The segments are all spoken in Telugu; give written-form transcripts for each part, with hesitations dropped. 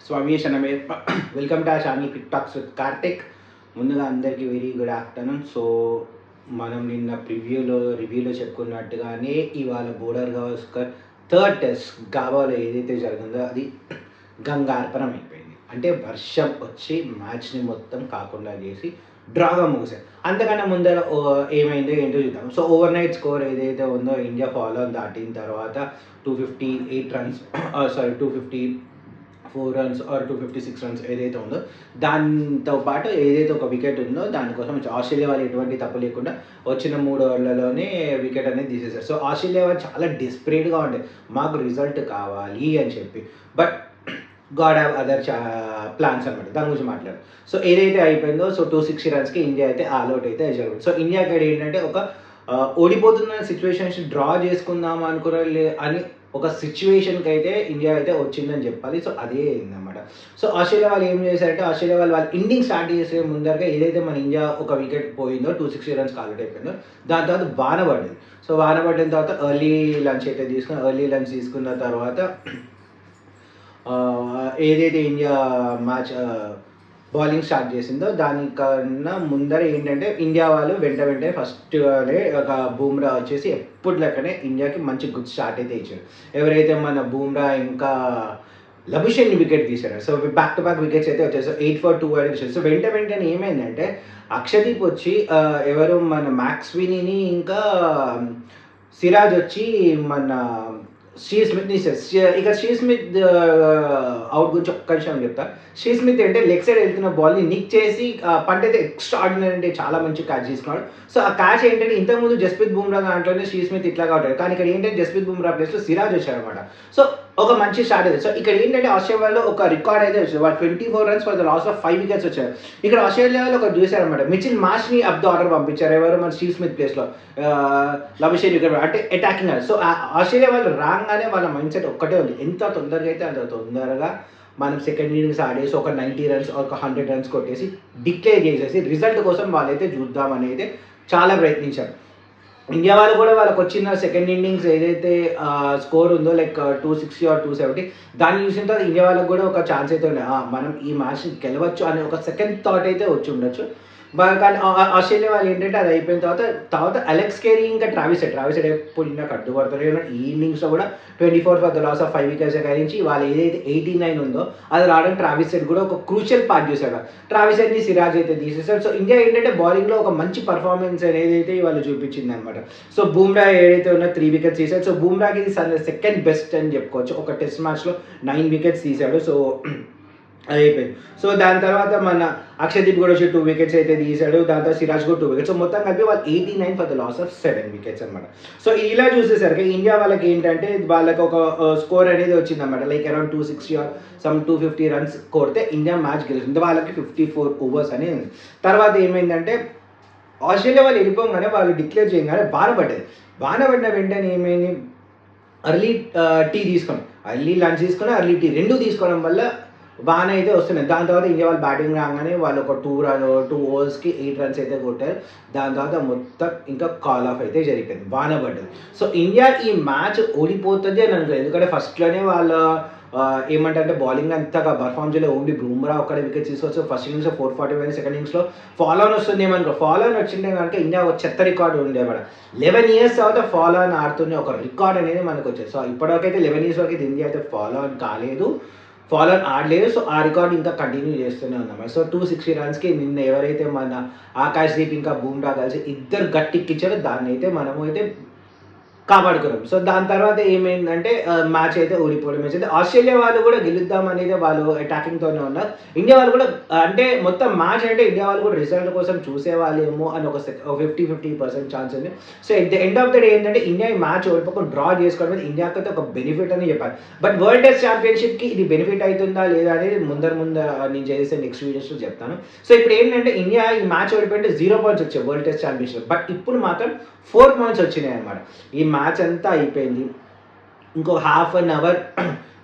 స్వామియేష్ అన్న వెల్కమ్ టు ఆ channel Crick talks with Karthik. ముందుగా అందరికీ వెరీ గుడ్ ఆఫ్టర్నూన్. సో మనం నిన్న రివ్యూలో చెప్పుకున్నట్టుగానే ఇవాళ బోర్డర్ గవాస్కర్ థర్డ్ టెస్ట్ గావాలో ఏదైతే జరిగిందో అది గంగార్పణం అయిపోయింది. అంటే వర్షం వచ్చి మ్యాచ్ని మొత్తం కాకుండా చేసి డ్రాగా ముగిసారు. అంతకన్నా ముందర ఏమైందో ఏంటో చూద్దాం. సో ఓవర్ నైట్ స్కోర్ ఏదైతే ఉందో ఇండియా ఫాలో దాటిన తర్వాత 258 రన్స్ 254 రన్స్ ఆర్ 256 రన్స్ ఏదైతే ఉందో దాంతో పాటు ఏదైతే ఒక వికెట్ ఉందో దానికోసం ఆస్ట్రేలియా వాళ్ళు ఎటువంటి తప్పు లేకుండా వచ్చిన 3 ఓవర్లలోనే వికెట్ అనేది తీసేశారు. సో ఆస్ట్రేలియా వాళ్ళు చాలా డెస్పరేట్గా ఉండే మాకు రిజల్ట్ కావాలి అని చెప్పి. But God have other plans అనమాట. దాని గురించి మాట్లాడు. సో ఏదైతే అయిపోయిందో సో 260 రన్స్కి ఇండియా అయితే ఆల్అౌట్ అయితే జరిగింది. సో ఇండియా అక్కడ ఏంటంటే ఒక ఓడిపోతున్న సిచ్యువేషన్స్ డ్రా చేసుకుందాం అనుకునే అని ఒక సిచ్యువేషన్కి అయితే ఇండియా అయితే వచ్చిందని చెప్పాలి. సో అదే అయిందన్నమాట. సో ఆస్ట్రేలియా వాళ్ళు ఏం చేశారంటే ఆస్ట్రేలియా వాళ్ళు ఇన్నింగ్ స్టార్ట్ చేసే ముందరగా ఏదైతే మన ఇండియా ఒక వికెట్ పోయిందో 260 రన్స్ ఆల్అౌట్ అయిపోయిందో దాని తర్వాత వాన పడింది. సో వాన పడిన తర్వాత ఎర్లీ లంచ్ తీసుకున్న తర్వాత ఏదైతే ఇండియా మ్యాచ్ బౌలింగ్ స్టార్ట్ చేసిందో దానికన్నా ముందర ఏంటంటే ఇండియా వాళ్ళు వెంటనే ఫస్ట్గానే ఒక బూమ్రా వచ్చేసి ఎప్పుడు లెక్కనే ఇండియాకి మంచి గుడ్ స్టార్ట్ అయితే ఇచ్చాడు. ఎవరైతే మన బూమ్రా ఇంకా లబుషేన్ని వికెట్ తీశారు. So back to back wickets అయితే వచ్చాయి. సో 8 for 2 అనేది వచ్చాయి. సో వెంటనే ఏమైందంటే అక్షదీప్ వచ్చి ఎవరు మన మ్యాక్స్వినీని ఇంకా సిరాజ్ వచ్చి మన స్టీవ్ స్మిత్ ఇక స్టీవ్ స్మిత్ అవుట్ గురించి ఒక్క విషయం చెప్తా. స్టీవ్ స్మిత్ అంటే లెగ్ సైడ్ వెళ్తున్న బాల్ని నిక్ చేసి పంట అయితే ఎక్స్ట్రా ఆర్డినరీ అంటే చాలా మంచి క్యాచ్ తీసుకున్నాడు. సో ఆ క్యాచ్ ఏంటంటే ఇంతకుముందు జస్ప్రీత్ బుమ్రా దాంట్లోనే స్టీవ్ స్మిత్ ఇట్లాగా ఉంటాడు, కానీ ఇక్కడ ఏంటంటే జస్ప్రీత్ బుమ్రా ప్లేస్లో సిరాజ్ వచ్చాడు అనమాట. సో ఒక మంచి స్టార్ట్ అయితే. సో ఇక్కడ ఏంటంటే ఆస్ట్రేలియాలో ఒక రికార్డ్ అయితే వచ్చింది. వాళ్ళు 24 runs for the loss of 5 wickets వచ్చారు. ఇక్కడ ఆస్ట్రేలియాలో ఒక చూశారనమాట, మిచిల్ మార్ష్ని అప్ ద ఆర్డర్ పంపించారు. ఎవరు మన స్టీవ్ స్మిత్ ప్లేస్లో లబుషేన్ వికెట్ అంటే అటాకింగ్. సో ఆస్ట్రేలియా వాళ్ళు రాగానే వాళ్ళ మైండ్ సెట్ ఒక్కటే ఉంది, ఎంత తొందరగా అయితే అంత తొందరగా మనం సెకండ్ ఇన్నింగ్స్ ఆడేసి ఒక 90 రన్స్ ఒక 100 రన్స్ కొట్టేసి డిక్లేర్ చేసేసి రిజల్ట్ కోసం వాళ్ళైతే చూద్దామని అయితే చాలా ప్రయత్నించారు. ఇండియా వాళ్ళు కూడా వాళ్ళకి వచ్చిన సెకండ్ ఇన్నింగ్స్ ఏదైతే స్కోర్ ఉందో లైక్ 260 or 270 దాన్ని చూసిన తర్వాత ఇండియా వాళ్ళకి కూడా ఒక ఛాన్స్ అయితే ఉండే, మనం ఈ మ్యాచ్ని గెలవచ్చు అనే ఒక సెకండ్ థాట్ అయితే వచ్చి ఉండొచ్చు. కానీ ఆస్ట్రేలియా వాళ్ళు ఏంటంటే అది అయిపోయిన తర్వాత అలెక్స్ కేరీ ఇంకా ట్రావిస్ హెడ్ ఎప్పుడు ఇంకా కట్టుబడతారు. ఈ ఇన్నింగ్స్లో కూడా 24 for the loss of 5 wickets కలిగించి వాళ్ళు ఏదైతే 89 ఉందో అది రావడానికి ట్రావిస్ హెడ్ కూడా ఒక క్రూషియల్ పార్ట్ చేశాడు. ట్రావిస్ హెడ్ని సిరాజ్ అయితే తీసేశాడు. సో ఇండియా ఏంటంటే బౌలింగ్లో ఒక మంచి పర్ఫార్మెన్స్ అనేది అయితే వాళ్ళు చూపించింది అనమాట. సో బూమ్రా ఏదైతే ఉన్నా 3 వికెట్స్ తీశాడు. సో బూమ్రాకి ఇది సెకండ్ బెస్ట్ అని చెప్పుకోవచ్చు. ఒక టెస్ట్ మ్యాచ్లో 9 వికెట్స్ తీశాడు. సో అది అయిపోయింది. సో దాని తర్వాత మన అక్షదీప్ కూడా వచ్చి 2 వికెట్స్ అయితే తీశాడు. దాని తర్వాత సిరాజ్ కూడా 2 వికెట్స్. సో మొత్తం కలిపి వాళ్ళు 89 for the loss of 7 wickets అనమాట. సో ఇలా చూసేసరికి ఇండియా వాళ్ళకి ఏంటంటే వాళ్ళకి ఒక స్కోర్ అనేది వచ్చిందన్నమాట, లైక్ అరౌండ్ 260 or 250 రన్స్ కొడితే ఇండియా మ్యాచ్ గెలుస్తుంది. వాళ్ళకి 54 overs అనేది ఉంది. తర్వాత ఏమైందంటే ఆస్ట్రేలియా వాళ్ళు వెళ్ళిపోగానే వాళ్ళు డిక్లేర్ చేయగానే వాన పడిన వెంటనే ఏమైంది, ఎర్లీ టీ తీసుకున్నాం, ఎర్లీ లంచ్ తీసుకుని ఎర్లీ టీ రెండు తీసుకోవడం వల్ల వాన అయితే వస్తున్నాయి. దాని తర్వాత ఇండియా వాళ్ళు బ్యాటింగ్ రాగానే వాళ్ళు ఒక 2 ఓవర్స్కి 8 రన్స్ అయితే కొట్టారు. దాని తర్వాత మొత్తం ఇంకా కాల్ ఆఫ్ అయితే జరిగిపోయింది, వాన పడ్డది. సో ఇండియా ఈ మ్యాచ్ ఓడిపోతుంది అని అనుకోలేదు, ఎందుకంటే ఫస్ట్లోనే వాళ్ళు ఏమంటారంటే బౌలింగ్ అంతగా పర్ఫామ్ చేయలేదు. ఓన్లీ బూమ్రా ఒక్కడే వికెట్ తీసుకోవచ్చు. ఫస్ట్ ఇన్నింగ్స్లో 440, సెకండ్ ఇన్నింగ్స్లో ఫాలో ఆన్ వస్తుంది ఏమనుకో. ఫాలో ఆన్ వచ్చింటే కనుక ఇండియా ఒక చెత్త రికార్డు ఉండేవాడు. 11 years తర్వాత ఫాలో ఆన్ ఆడుతున్న ఒక రికార్డ్ అనేది మనకు వచ్చేది. సో ఇప్పటివరకైతే 11 years వరకు ఇండియా అయితే ఫాలో ఆన్ కాలేదు, ఫాలో ఆన్ ఆడలేదు. సో ఆ రికార్డ్ ఇంకా కంటిన్యూ చేస్తూనే ఉన్నాం. సో 260 రన్స్కి నిన్న ఎవరైతే మన ఆకాష్ దీప్ ఇంకా బూమ్రా కలిసి ఇద్దరు గట్టిక్కిచ్చారో దాన్ని అయితే మనము అయితే కాపాడుకున్నాం. సో దాని తర్వాత ఏమైందంటే మ్యాచ్ అయితే ఓడిపోవడం వచ్చింది. ఆస్ట్రేలియా వాళ్ళు కూడా గెలుద్దాం అనేది వాళ్ళు అటాకింగ్తోనే ఉన్నారు. ఇండియా వాళ్ళు కూడా అంటే మొత్తం మ్యాచ్ అంటే ఇండియా వాళ్ళు కూడా రిజల్ట్ కోసం చూసేవాళ్ళేమో అని ఒక 50% ఛాన్స్ ఉంది. So at the end of the day ఏంటంటే ఇండియా ఈ మ్యాచ్ ఓడిపోకుండా డ్రా చేసుకోవడం అనేది ఇండియాకి అయితే ఒక బెనిఫిట్ అని చెప్పాలి. బట్ వరల్డ్ టెస్ట్ ఛాంపియన్షిప్కి ఇది బెనిఫిట్ అవుతుందా లేదా అనేది ముందర నేను చేసే నెక్స్ట్ వీడియోస్లో చెప్తాను. సో ఇప్పుడు ఏంటంటే ఇండియా ఈ మ్యాచ్ ఓడిపోయింటే 0 points వచ్చాయి వరల్డ్ టెస్ట్ ఛాంపియన్షిప్. బట్ ఇప్పుడు మాత్రం 4 points వచ్చినాయి అనమాట. ఈ మ్యాచ్ అంతా అయిపోయింది. ఇంకో హాఫ్ అన్ అవర్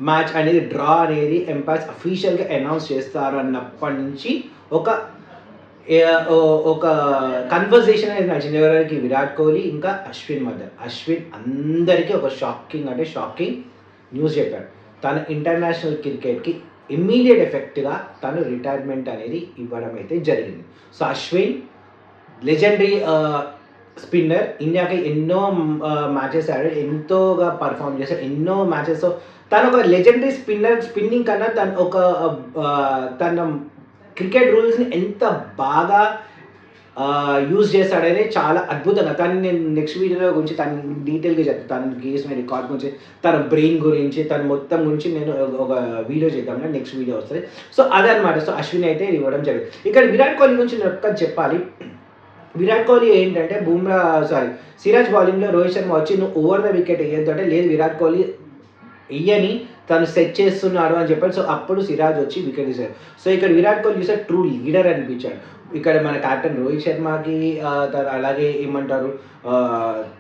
మ్యాచ్ అనేది డ్రా అనేది ఎంపైర్స్ అఫీషియల్గా అనౌన్స్ చేస్తారు అన్నప్పటి నుంచి ఒక కన్వర్జేషన్ అనేది నడిచింది. ఎవరికి? విరాట్ కోహ్లీ ఇంకా అశ్విన్ మధ్య. అశ్విన్ అందరికీ ఒక షాకింగ్ న్యూస్ చెప్పాడు. తన ఇంటర్నేషనల్ క్రికెట్కి ఇమ్మీడియట్ ఎఫెక్ట్గా తను రిటైర్మెంట్ అనేది ఇవ్వడం అయితే జరిగింది. సో అశ్విన్ లెజెండరీ స్పిన్నర్, ఇండియాకి ఎన్నో మ్యాచెస్ ఆడాడు, ఎంతోగా పర్ఫామ్ చేశాడు, ఎన్నో మ్యాచెస్. తను ఒక లెజెండరీ స్పిన్నింగ్ కన్నా తన క్రికెట్ రూల్స్ని ఎంత బాగా యూజ్ చేస్తాడని చాలా అద్భుతంగా. తను నేను నెక్స్ట్ వీడియోలో గురించి తను డీటెయిల్గా చెప్తాను, తను గీసిన రికార్డ్ గురించి, తన బ్రెయిన్ గురించి, తన మొత్తం గురించి నేను ఒక వీడియో చేద్దాం, నెక్స్ట్ వీడియో వస్తుంది. సో అదనమాట. సో అశ్విన్ అయితే ఇవ్వడం జరిగింది. ఇక్కడ విరాట్ కోహ్లీ గురించి నేను ఒక్కటి చెప్పాలి. విరాట్ కోహ్లీ ఏంటంటే సిరాజ్ బౌలింగ్లో రోహిత్ శర్మ వచ్చి నువ్వు ఓవర్ ద వికెట్ వేయొద్దు అంటే, లేదు విరాట్ కోహ్లీ వెయ్యని తను సెట్ చేస్తున్నాడు అని చెప్పాడు. సో అప్పుడు సిరాజ్ వచ్చి వికెట్ తీశాడు. సో ఇక్కడ విరాట్ కోహ్లీ చూసే ట్రూ లీడర్ అనిపించాడు. ఇక్కడ మన కెప్టెన్ రోహిత్ శర్మకి అలాగే ఏమంటారు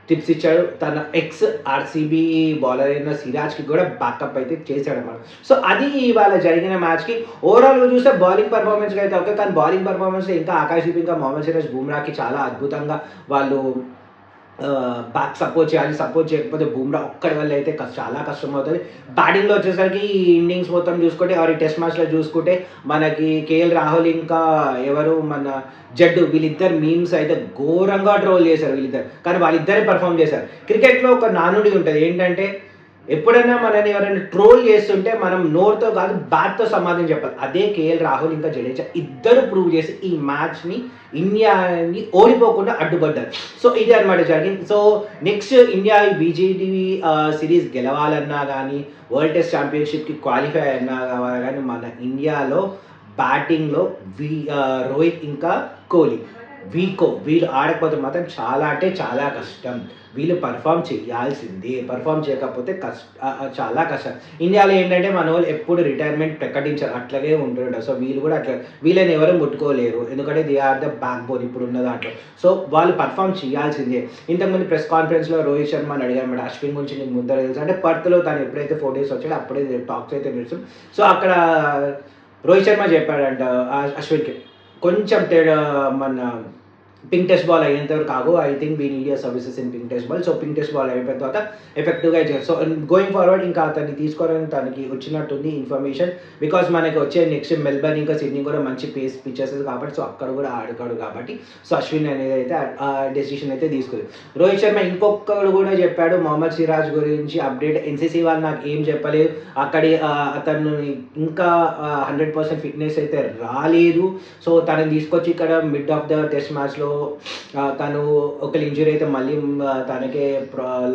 టిప్స్ ఇచ్చాడు. తన ఎక్స్ ఆర్సీబీ బౌలర్ అయిన సిరాజ్కి కూడా బ్యాకప్ అయితే చేశాడు అన్నమాట. సో అది ఇవాళ జరిగిన మ్యాచ్కి ఓవరాల్గా చూస్తే బౌలింగ్ పర్ఫార్మెన్స్కి అయితే ఓకే, కానీ బౌలింగ్ పర్ఫార్మెన్స్ ఇంకా ఆకాశదీప్ ఇంకా మొహమ్మద్ సిరాజ్ బుమ్రాకి చాలా అద్భుతంగా వాళ్ళు బ్యాక్ సపోర్ట్ చేయాలి. సపోర్ట్ చేయకపోతే బుమ్రా ఒక్కడి వల్ల అయితే చాలా కష్టం అవుతుంది. బ్యాటింగ్లో వచ్చేసరికి ఈ ఇన్నింగ్స్ మొత్తం చూసుకుంటే ఈ టెస్ట్ మ్యాచ్లో చూసుకుంటే మనకి కేఎల్ రాహుల్ ఇంకా ఎవరు మన జడ్డు వీళ్ళిద్దరు మీమ్స్ అయితే ఘోరంగా ట్రోల్ చేశారు వీళ్ళిద్దరు, కానీ వాళ్ళిద్దరే పర్ఫామ్ చేశారు. క్రికెట్లో ఒక నానుడి ఉంటుంది ఏంటంటే, ఎప్పుడైనా మనని ఎవరైనా ట్రోల్ చేస్తుంటే మనం నోరుతో కాదు బ్యాట్తో సమాధానం చెప్పాలి. అదే కేఎల్ రాహుల్ ఇంకా జడేజా ఇద్దరు ప్రూవ్ చేసి ఈ మ్యాచ్ని ఇండియాని ఓడిపోకుండా అడ్డుపడ్డారు. సో ఇది అనమాట జరిగింది. సో నెక్స్ట్ ఇండియా ఈ బీజేటీవీ సిరీస్ గెలవాలన్నా కానీ, వరల్డ్ టెస్ట్ ఛాంపియన్షిప్కి క్వాలిఫై అయినా కానీ మన ఇండియాలో బ్యాటింగ్లో రోహిత్ ఇంకా కోహ్లీ వీళ్ళు ఆడకపోతే మాత్రం చాలా అంటే చాలా కష్టం. వీళ్ళు పర్ఫామ్ చేయాల్సిందే, పర్ఫామ్ చేయకపోతే చాలా కష్టం. ఇండియాలో ఏంటంటే మన వాళ్ళు ఎప్పుడు రిటైర్మెంట్ ప్రకటించారు, అట్లాగే ఉంటుంటారు. సో వీళ్ళు కూడా అట్లా, వీళ్ళని ఎవరు ముట్టుకోలేరు, ఎందుకంటే they are the backbone ఇప్పుడున్న దాంట్లో. సో వాళ్ళు పర్ఫామ్ చేయాల్సిందే. ఇంతకుముందు ప్రెస్ కాన్ఫరెన్స్లో రోహిత్ శర్మ అడిగారు, అశ్విన్ గురించి నీకు ముందర తెలుసు అంటే, పర్త్లో తను ఎప్పుడైతే 4 days వచ్చాడో అప్పుడే టాక్స్ అయితే తెలుసు. సో అక్కడ రోహిత్ శర్మ చెప్పాడంట అశ్విన్కి, కొంచెం తేడా మన పింక్ టెస్ట్ బాల్ అయ్యేంతవరకు కాదు, I think we need your services in pink test ball. So pink test ball అయిపోయిన తర్వాత ఎఫెక్టివ్గా ఇచ్చారు. సో గోయింగ్ ఫార్వర్డ్ ఇంకా అతన్ని తీసుకోవడానికి తనకి వచ్చినట్టుంది ఇన్ఫర్మేషన్, బికాస్ మనకి వచ్చే నెక్స్ట్ మెల్బర్న్ ఇంకా సిడ్నీ కూడా మంచి పేస్ పిచ్చెస్ కాబట్టి, సో అక్కడ కూడా ఆడుతాడు కాబట్టి, సో అశ్విన్ అనేది అయితే ఆ డెసిషన్ అయితే తీసుకుంది. రోహిత్ శర్మ ఇంకొకడు కూడా చెప్పాడు మొహమ్మద్ సిరాజ్ గురించి అప్డేట్. ఎన్సీసీ వాళ్ళు నాకు ఏం చెప్పలేదు, అక్కడి అతను ఇంకా 100% ఫిట్నెస్ అయితే రాలేదు. సో తనని తీసుకొచ్చి ఇక్కడ మిడ్ ఆఫ్ ద టెస్ట్ మ్యాచ్లో తను ఒక ఇంజురీ అయితే మళ్ళీ తనకే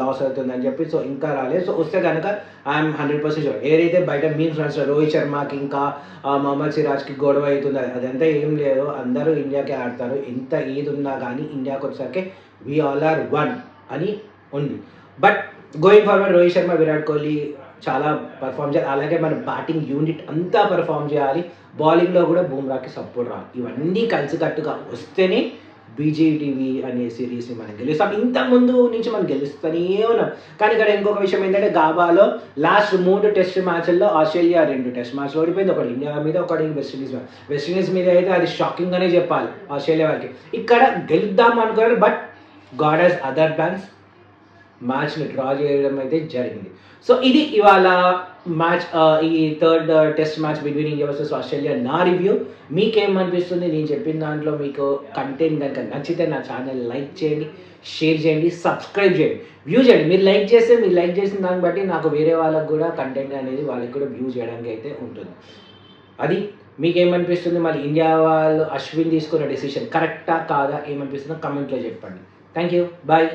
లాస్ అవుతుందని చెప్పి, సో ఇంకా రాలేదు. సో వస్తే కనుక ఐఎమ్ 100% షూర్. ఏదైతే బయట మీమ్స్ రాస్తారు రోహిత్ శర్మకి ఇంకా మొహమ్మద్ సిరాజ్కి గొడవ అవుతుంది, అదంతా ఏం లేదు. అందరూ ఇండియాకే ఆడతారు, ఎంత ఏది ఉన్నా కానీ ఇండియాకి వచ్చేసరికి వీ ఆల్ ఆర్ వన్ అని ఉంది. But going forward Rohit Sharma, Virat Kohli చాలా పర్ఫామ్ చేయాలి. అలాగే మన బ్యాటింగ్ యూనిట్ అంతా పర్ఫామ్ చేయాలి, బౌలింగ్లో కూడా బుమ్రాకి సపోర్ట్ రావాలి. ఇవన్నీ కలిసికట్టుగా వస్తేనే బీజేటీవీ అనే సిరీస్ని మనం గెలుస్తాం. ఇంతకుముందు నుంచి మనం గెలుస్తూనే ఉన్నాం. కానీ ఇక్కడ ఇంకొక విషయం ఏంటంటే, గాబాలో లాస్ట్ 3 టెస్ట్ మ్యాచ్ల్లో ఆస్ట్రేలియా 2 టెస్ట్ మ్యాచ్లు ఓడిపోయింది. ఒకటి ఇండియా మీద, ఒకటి వెస్టిండీస్ మీద అయితే అది షాకింగ్ అనే చెప్పాలి ఆస్ట్రేలియా వాళ్ళకి. ఇక్కడ గెలుద్దాం అనుకున్నారు, but God has other plans. మ్యాచ్ని డ్రా చేయడం అయితే జరిగింది. సో ఇది ఇవాళ మ్యాచ్, ఈ third test match between India versus Australia నా రివ్యూ. మీకేమనిపిస్తుంది? నేను చెప్పిన దాంట్లో మీకు కంటెంట్ కనుక నచ్చితే నా ఛానల్ లైక్ చేయండి, షేర్ చేయండి, సబ్స్క్రైబ్ చేయండి, వ్యూ చేయండి. మీరు లైక్ చేసిన దాన్ని బట్టి నాకు వేరే వాళ్ళకు కూడా కంటెంట్ అనేది వాళ్ళకి కూడా వ్యూ చేయడానికి అయితే ఉంటుంది. అది మీకేమనిపిస్తుంది? మరి ఇండియా వాళ్ళు అశ్విన్ తీసుకున్న డెసిషన్ కరెక్టా కాదా ఏమనిపిస్తుందో కమెంట్లో చెప్పండి. Thank you, bye.